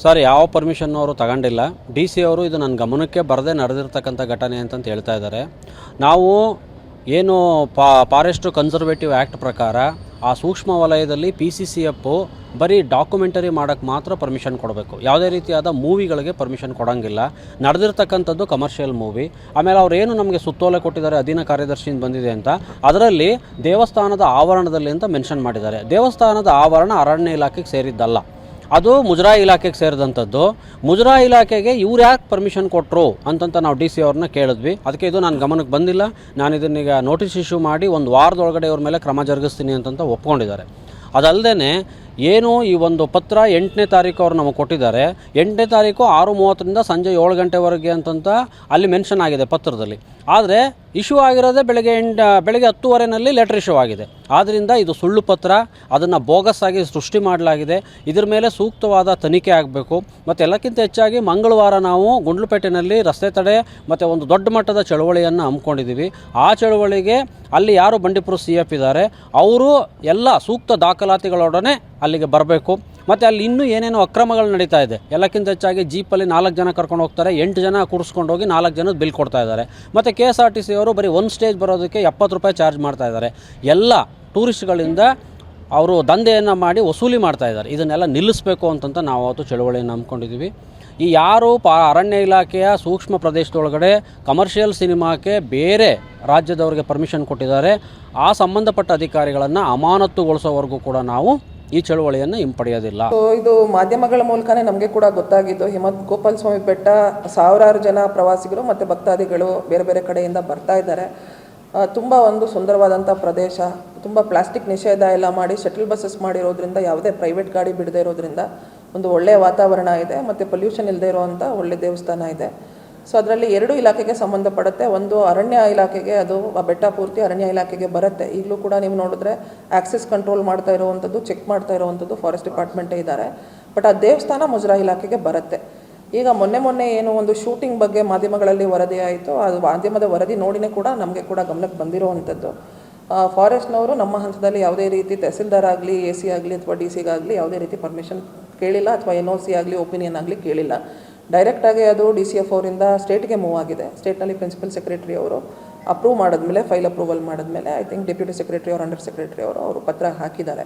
Sir, ಯಾವ permission ಅವರು ತಗೊಂಡಿಲ್ಲ. ಡಿ ಸಿ ಅವರು ಇದು ನನ್ನ ಗಮನಕ್ಕೆ ಬರದೇ ನಡೆದಿರ್ತಕ್ಕಂಥ ಘಟನೆ ಅಂತಂತ ಹೇಳ್ತಾ ಇದ್ದಾರೆ. ನಾವು ಏನು ಫಾರೆಸ್ಟ್ ಕನ್ಸರ್ವೇಟಿವ್ ಆ್ಯಕ್ಟ್ ಪ್ರಕಾರ ಆ ಸೂಕ್ಷ್ಮ ವಲಯದಲ್ಲಿ PCCF ಬರೀ ಡಾಕ್ಯುಮೆಂಟರಿ ಮಾಡೋಕ್ಕೆ ಮಾತ್ರ ಪರ್ಮಿಷನ್ ಕೊಡಬೇಕು. ಯಾವುದೇ ರೀತಿಯಾದ ಮೂವಿಗಳಿಗೆ ಪರ್ಮಿಷನ್ ಕೊಡೋಂಗಿಲ್ಲ. ನಡೆದಿರ್ತಕ್ಕಂಥದ್ದು ಕಮರ್ಷಿಯಲ್ ಮೂವಿ. ಆಮೇಲೆ ಅವರೇನು ನಮಗೆ ಸುತ್ತೋಲೆ ಕೊಟ್ಟಿದ್ದಾರೆ ಅಧೀನ ಕಾರ್ಯದರ್ಶಿಯಿಂದ ಬಂದಿದೆ ಅಂತ, ಅದರಲ್ಲಿ ದೇವಸ್ಥಾನದ ಆವರಣದಲ್ಲಿ ಅಂತ ಮೆನ್ಷನ್ ಮಾಡಿದ್ದಾರೆ. ದೇವಸ್ಥಾನದ ಆವರಣ ಅರಣ್ಯ ಇಲಾಖೆಗೆ ಸೇರಿದ್ದಲ್ಲ, ಅದು ಮುಜರಾಯಿ ಇಲಾಖೆಗೆ ಸೇರಿದಂಥದ್ದು. ಮುಜರಾಯಿ ಇಲಾಖೆಗೆ ಇವ್ರು ಯಾಕೆ ಪರ್ಮಿಷನ್ ಕೊಟ್ಟರು ಅಂತಂತ ನಾವು ಡಿ ಸಿ ಅವ್ರನ್ನ ಕೇಳಿದ್ವಿ. ಅದಕ್ಕೆ ಇದು ನನ್ನ ಗಮನಕ್ಕೆ ಬಂದಿಲ್ಲ, ನಾನು ಇದನ್ನೀಗ ನೋಟಿಸ್ ಇಶ್ಯೂ ಮಾಡಿ 1 ವಾರದೊಳಗಡೆ ಇವ್ರ ಮೇಲೆ ಕ್ರಮ ಜರುಗಿಸ್ತೀನಿ ಅಂತಂತ ಒಪ್ಕೊಂಡಿದ್ದಾರೆ. ಅದಲ್ಲದೆ ಏನು ಈ ಒಂದು ಪತ್ರ 8ನೇ ತಾರೀಕು ಅವ್ರು ನಮಗೆ ಕೊಟ್ಟಿದ್ದಾರೆ. 8ನೇ ತಾರೀಕು 6:30ರಿಂದ ಸಂಜೆ 7 ಗಂಟೆವರೆಗೆ ಅಂತಂತ ಅಲ್ಲಿ ಮೆನ್ಷನ್ ಆಗಿದೆ ಪತ್ರದಲ್ಲಿ. ಆದರೆ ಇಶ್ಯೂ ಆಗಿರೋದೇ ಬೆಳಗ್ಗೆ 10:30ನಲ್ಲಿ ಲೆಟರ್ ಇಶ್ಯೂ ಆಗಿದೆ. ಆದ್ದರಿಂದ ಇದು ಸುಳ್ಳು ಪತ್ರ, ಅದನ್ನು ಬೋಗಸ್ ಆಗಿ ಸೃಷ್ಟಿ ಮಾಡಲಾಗಿದೆ. ಇದ್ರ ಮೇಲೆ ಸೂಕ್ತವಾದ ತನಿಖೆ ಆಗಬೇಕು. ಮತ್ತು ಎಲ್ಲಕ್ಕಿಂತ ಹೆಚ್ಚಾಗಿ ಮಂಗಳವಾರ ನಾವು ಗುಂಡ್ಲುಪೇಟೆನಲ್ಲಿ ರಸ್ತೆ ತಡೆ ಮತ್ತು ಒಂದು ದೊಡ್ಡ ಮಟ್ಟದ ಚಳವಳಿಯನ್ನು ಹಮ್ಮಿಕೊಂಡಿದ್ದೀವಿ. ಆ ಚಳವಳಿಗೆ ಅಲ್ಲಿ ಯಾರು ಬಂಡೀಪುರ CF ಇದ್ದಾರೆ ಅವರು ಎಲ್ಲ ಸೂಕ್ತ ದಾಖಲಾತಿಗಳೊಡನೆ ಅಲ್ಲಿಗೆ ಬರಬೇಕು. ಮತ್ತು ಅಲ್ಲಿ ಇನ್ನೂ ಏನೇನೋ ಅಕ್ರಮಗಳು ನಡೀತಾ ಇದೆ. ಎಲ್ಲಕ್ಕಿಂತ ಹೆಚ್ಚಾಗಿ ಜೀಪಲ್ಲಿ 4 ಜನ ಕರ್ಕೊಂಡು ಹೋಗ್ತಾರೆ, 8 ಜನ ಕೂರಿಸ್ಕೊಂಡು ಹೋಗಿ 4 ಜನದ ಬಿಲ್ ಕೊಡ್ತಾ ಇದ್ದಾರೆ. ಮತ್ತು KSRTC ಅವರು ಬರೀ 1 ಸ್ಟೇಜ್ ಬರೋದಕ್ಕೆ 70 ರೂಪಾಯಿ ಚಾರ್ಜ್ ಮಾಡ್ತಾ ಇದ್ದಾರೆ. ಎಲ್ಲ ಟೂರಿಸ್ಟ್ಗಳಿಂದ ಅವರು ದಂಧೆಯನ್ನು ಮಾಡಿ ವಸೂಲಿ ಮಾಡ್ತಾ ಇದ್ದಾರೆ. ಇದನ್ನೆಲ್ಲ ನಿಲ್ಲಿಸಬೇಕು ಅಂತಂತ ನಾವು ಅವತ್ತು ಚಳವಳಿಯನ್ನು ಹಮ್ಮಿಕೊಂಡಿದ್ದೀವಿ. ಈ ಯಾರು ಅರಣ್ಯ ಇಲಾಖೆಯ ಸೂಕ್ಷ್ಮ ಪ್ರದೇಶದೊಳಗಡೆ ಕಮರ್ಷಿಯಲ್ ಸಿನಿಮಾಕ್ಕೆ ಬೇರೆ ರಾಜ್ಯದವರಿಗೆ ಪರ್ಮಿಷನ್ ಕೊಟ್ಟಿದ್ದಾರೆ, ಆ ಸಂಬಂಧಪಟ್ಟ ಅಧಿಕಾರಿಗಳನ್ನು ಅಮಾನತುಗೊಳಿಸೋವರೆಗೂ ಕೂಡ ನಾವು ಈ ಚಳವಳಿಯನ್ನು ಹಿಂಪಡೆಯೋದಿಲ್ಲ. ಇದು ಮಾಧ್ಯಮಗಳ ಮೂಲಕನೇ ನಮಗೆ ಕೂಡ ಗೊತ್ತಾಗಿದ್ದು. ಗೋಪಾಲ ಸ್ವಾಮಿ ಬೆಟ್ಟ ಸಾವಿರಾರು ಜನ ಪ್ರವಾಸಿಗರು ಮತ್ತು ಭಕ್ತಾದಿಗಳು ಬೇರೆ ಬೇರೆ ಕಡೆಯಿಂದ ಬರ್ತಾ ಇದ್ದಾರೆ. ತುಂಬ ಒಂದು ಸುಂದರವಾದಂಥ ಪ್ರದೇಶ. ತುಂಬ ಪ್ಲಾಸ್ಟಿಕ್ ನಿಷೇಧ ಎಲ್ಲ ಮಾಡಿ ಶಟಲ್ ಬಸ್ಸಸ್ ಮಾಡಿರೋದ್ರಿಂದ, ಯಾವುದೇ ಪ್ರೈವೇಟ್ ಗಾಡಿ ಬಿಡದೇ ಇರೋದ್ರಿಂದ ಒಂದು ಒಳ್ಳೆಯ ವಾತಾವರಣ ಇದೆ ಮತ್ತು ಪೊಲ್ಯೂಷನ್ ಇಲ್ಲದೆ ಇರೋವಂಥ ಒಳ್ಳೆ ದೇವಸ್ಥಾನ ಇದೆ. ಸೊ ಅದರಲ್ಲಿ 2 ಇಲಾಖೆಗೆ ಸಂಬಂಧಪಡುತ್ತೆ. ಒಂದು ಅರಣ್ಯ ಇಲಾಖೆಗೆ, ಅದು ಆ ಬೆಟ್ಟ ಪೂರ್ತಿ ಅರಣ್ಯ ಇಲಾಖೆಗೆ ಬರುತ್ತೆ. ಈಗಲೂ ಕೂಡ ನೀವು ನೋಡಿದ್ರೆ ಆಕ್ಸೆಸ್ ಕಂಟ್ರೋಲ್ ಮಾಡ್ತಾ ಇರುವಂಥದ್ದು, ಚೆಕ್ ಮಾಡ್ತಾ ಇರುವಂಥದ್ದು ಫಾರೆಸ್ಟ್ ಡಿಪಾರ್ಟ್ಮೆಂಟೇ ಇದ್ದಾರೆ. ಬಟ್ ಆ ದೇವಸ್ಥಾನ ಮುಜರಾಯಿ ಇಲಾಖೆಗೆ ಬರುತ್ತೆ. ಈಗ ಮೊನ್ನೆ ಏನು ಒಂದು ಶೂಟಿಂಗ್ ಬಗ್ಗೆ ಮಾಧ್ಯಮಗಳಲ್ಲಿ ವರದಿ ಆಯಿತು. ಅದು ಮಾಧ್ಯಮದ ವರದಿ ನೋಡಿನೇ ಕೂಡ ನಮಗೆ ಕೂಡ ಗಮನಕ್ಕೆ ಬಂದಿರುವಂಥದ್ದು. ಫಾರೆಸ್ಟ್ನವರು ನಮ್ಮ ಹಂತದಲ್ಲಿ ಯಾವುದೇ ರೀತಿ ತಹಸೀಲ್ದಾರ್ ಆಗಲಿ, AC ಆಗಲಿ ಅಥವಾ DC ಗಾಗಲಿ ಯಾವುದೇ ರೀತಿ ಪರ್ಮಿಷನ್ ಕೇಳಿಲ್ಲ, ಅಥವಾ NOC ಆಗಲಿ ಒಪಿನಿಯನ್ ಆಗಲಿ ಕೇಳಿಲ್ಲ. ಡೈರೆಕ್ಟಾಗಿ ಅದು DCF ಅವರಿಂದ ಸ್ಟೇಟ್ಗೆ ಮೂವ್ ಆಗಿದೆ. ಸ್ಟೇಟ್ನಲ್ಲಿ ಪ್ರಿನ್ಸಿಪಲ್ ಸೆಕ್ರೆಟರಿ ಅವರು ಅಪ್ರೂವ್ ಮಾಡಿದ್ಮೇಲೆ, ಫೈಲ್ ಅಪ್ರೂವಲ್ ಮಾಡಿದ್ಮೇಲೆ, ಐ ಥಿಂಕ್ ಡೆಪ್ಯೂಟಿ ಸೆಕ್ರೆಟರಿ ಅವರು, ಅಂಡರ್ ಸೆಕ್ರೆಟರಿ ಅವರು ಪತ್ರ ಹಾಕಿದ್ದಾರೆ.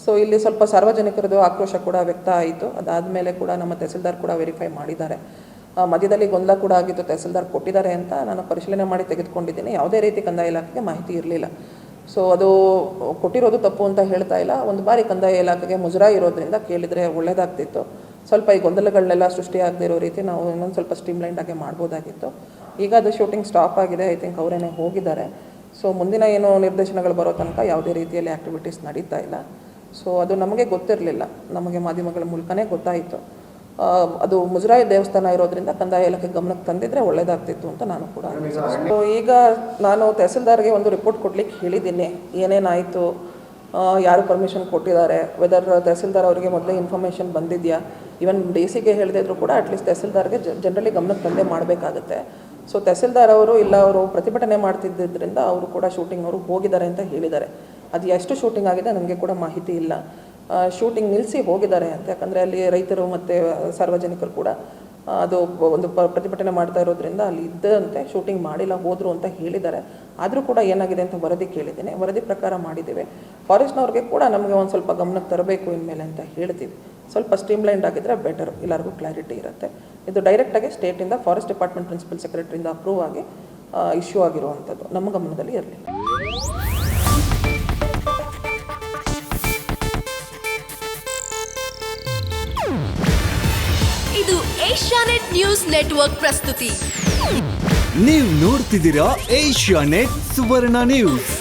ಸೊ ಇಲ್ಲಿ ಸ್ವಲ್ಪ ಸಾರ್ವಜನಿಕರದ್ದು ಆಕ್ರೋಶ ಕೂಡ ವ್ಯಕ್ತ ಆಯಿತು. ಅದಾದಮೇಲೆ ಕೂಡ ನಮ್ಮ ತಹಸೀಲ್ದಾರ್ ಕೂಡ ವೆರಿಫೈ ಮಾಡಿದ್ದಾರೆ. ಮಧ್ಯದಲ್ಲಿ ಗೊಂದಲ ಕೂಡ ಆಗಿತ್ತು, ತಹಸೀಲ್ದಾರ್ ಕೊಟ್ಟಿದ್ದಾರೆ ಅಂತ ನಾನು ಪರಿಶೀಲನೆ ಮಾಡಿ ತೆಗೆದುಕೊಂಡಿದ್ದೀನಿ. ಯಾವುದೇ ರೀತಿ ಕಂದಾಯ ಇಲಾಖೆಗೆ ಮಾಹಿತಿ ಇರಲಿಲ್ಲ. ಸೊ ಅದು ಕೊಟ್ಟಿರೋದು ತಪ್ಪು ಅಂತ ಹೇಳ್ತಾ ಇಲ್ಲ. ಒಂದು ಬಾರಿ ಕಂದಾಯ ಇಲಾಖೆಗೆ ಮುಜರಾಯಿ ಇರೋದ್ರಿಂದ ಕೇಳಿದರೆ ಒಳ್ಳೆಯದಾಗ್ತಿತ್ತು. ಸ್ವಲ್ಪ ಈ ಗೊಂದಲಗಳನ್ನೆಲ್ಲ ಸೃಷ್ಟಿ ಆಗದೇ ಇರೋ ರೀತಿ ನಾವು ಇನ್ನೊಂದು ಸ್ವಲ್ಪ ಸ್ಟ್ರೀಮ್ಲೈನ್ಡ್ ಆಗಿ ಮಾಡ್ಬೋದಾಗಿತ್ತು. ಈಗ ಅದು ಶೂಟಿಂಗ್ ಸ್ಟಾಪ್ ಆಗಿದೆ. ಐ ಥಿಂಕ್ ಅವರೇನೆ ಹೋಗಿದ್ದಾರೆ. ಸೊ ಮುಂದಿನ ಏನು ನಿರ್ದೇಶನಗಳು ಬರೋ ತನಕ ಯಾವುದೇ ರೀತಿಯಲ್ಲಿ ಆ್ಯಕ್ಟಿವಿಟೀಸ್ ನಡೀತಾ ಇಲ್ಲ. ಸೊ ಅದು ನಮಗೆ ಗೊತ್ತಿರಲಿಲ್ಲ, ನಮಗೆ ಮಾಧ್ಯಮಗಳ ಮೂಲಕನೇ ಗೊತ್ತಾಯಿತು. ಅದು ಮುಜರಾಯಿ ದೇವಸ್ಥಾನ ಇರೋದ್ರಿಂದ ಕಂದಾಯ ಇಲಾಖೆ ಗಮನಕ್ಕೆ ತಂದಿದ್ರೆ ಒಳ್ಳೆಯದಾಗ್ತಿತ್ತು ಅಂತ ನಾನು ಕೂಡ. ಸೊ ಈಗ ನಾನು ತಹಸೀಲ್ದಾರ್ಗೆ ಒಂದು ರಿಪೋರ್ಟ್ ಕೊಡ್ಲಿಕ್ಕೆ ಹೇಳಿದ್ದೀನಿ, ಏನೇನಾಯಿತು, ಯಾರು ಪರ್ಮಿಷನ್ ಕೊಟ್ಟಿದ್ದಾರೆ, ವೆದರ್ ತಹಸೀಲ್ದಾರ್ ಅವರಿಗೆ ಮೊದಲೇ ಇನ್ಫಾರ್ಮೇಷನ್ ಬಂದಿದೆಯಾ, ಈವನ್ DC ಗೆ ಹೇಳಿದ್ರು ಕೂಡ ಅಟ್ಲೀಸ್ಟ್ ತಹಸೀಲ್ದಾರ್ಗೆ ಜನರಲಿ ಗಮನಕ್ಕೆ ತಂದೆ ಮಾಡಬೇಕಾಗುತ್ತೆ. ಸೊ ತಹಸೀಲ್ದಾರ್ ಅವರು ಇಲ್ಲ, ಅವರು ಪ್ರತಿಭಟನೆ ಮಾಡ್ತಿದ್ದರಿಂದ ಅವರು ಕೂಡ ಶೂಟಿಂಗ್ ಅವರು ಹೋಗಿದ್ದಾರೆ ಅಂತ ಹೇಳಿದ್ದಾರೆ. ಅದು ಎಷ್ಟು ಶೂಟಿಂಗ್ ಆಗಿದೆ ನನಗೆ ಕೂಡ ಮಾಹಿತಿ ಇಲ್ಲ. ಶೂಟಿಂಗ್ ನಿಲ್ಲಿಸಿ ಹೋಗಿದ್ದಾರೆ ಅಂತ, ಯಾಕಂದರೆ ಅಲ್ಲಿ ರೈತರು ಮತ್ತು ಸಾರ್ವಜನಿಕರು ಕೂಡ ಅದು ಒಂದು ಪ್ರತಿಭಟನೆ ಮಾಡ್ತಾ ಇರೋದ್ರಿಂದ ಅಲ್ಲಿ ಇದ್ದಂತೆ ಶೂಟಿಂಗ್ ಮಾಡಿಲ್ಲ, ಹೋದರು ಅಂತ ಹೇಳಿದ್ದಾರೆ. ಆದರೂ ಕೂಡ ಏನಾಗಿದೆ ಅಂತ ವರದಿ ಕೇಳಿದ್ದೇನೆ, ವರದಿ ಪ್ರಕಾರ ಮಾಡಿದ್ದೇವೆ. ಫಾರೆಸ್ಟ್ನವ್ರಿಗೆ ಕೂಡ ನಮಗೆ ಒಂದು ಸ್ವಲ್ಪ ಗಮನಕ್ಕೆ ತರಬೇಕು ಇನ್ಮೇಲೆ ಅಂತ ಹೇಳ್ತೀವಿ. ಸ್ವಲ್ಪ ಸ್ಟ್ರೀಮ್ಲೈನ್ಡ್ ಆಗಿದ್ದರೆ ಬೆಟರ್, ಎಲ್ಲರಿಗೂ ಕ್ಲಾರಿಟಿ ಇರುತ್ತೆ. ಇದು ಡೈರೆಕ್ಟಾಗಿ ಸ್ಟೇಟಿಂದ ಫಾರೆಸ್ಟ್ ಡಿಪಾರ್ಟ್ಮೆಂಟ್ ಪ್ರಿನ್ಸಿಪಲ್ ಸೆಕ್ರೆಟರಿಯಿಂದ ಅಪ್ರೂವ್ ಆಗಿ ಇಶ್ಯೂ ಆಗಿರುವಂಥದ್ದು ನಮ್ಮ ಗಮನದಲ್ಲಿ ಇರಲಿ. ಇದು ಏಷ್ಯಾನೆಟ್ ನ್ಯೂಸ್ ನೆಟ್ವರ್ಕ್ ಪ್ರಸ್ತುತಿ. ನೀವು ನೋಡ್ತಿದ್ದೀರಾ ಏಷ್ಯಾನೆಟ್ ಸುವರ್ಣ ನ್ಯೂಸ್.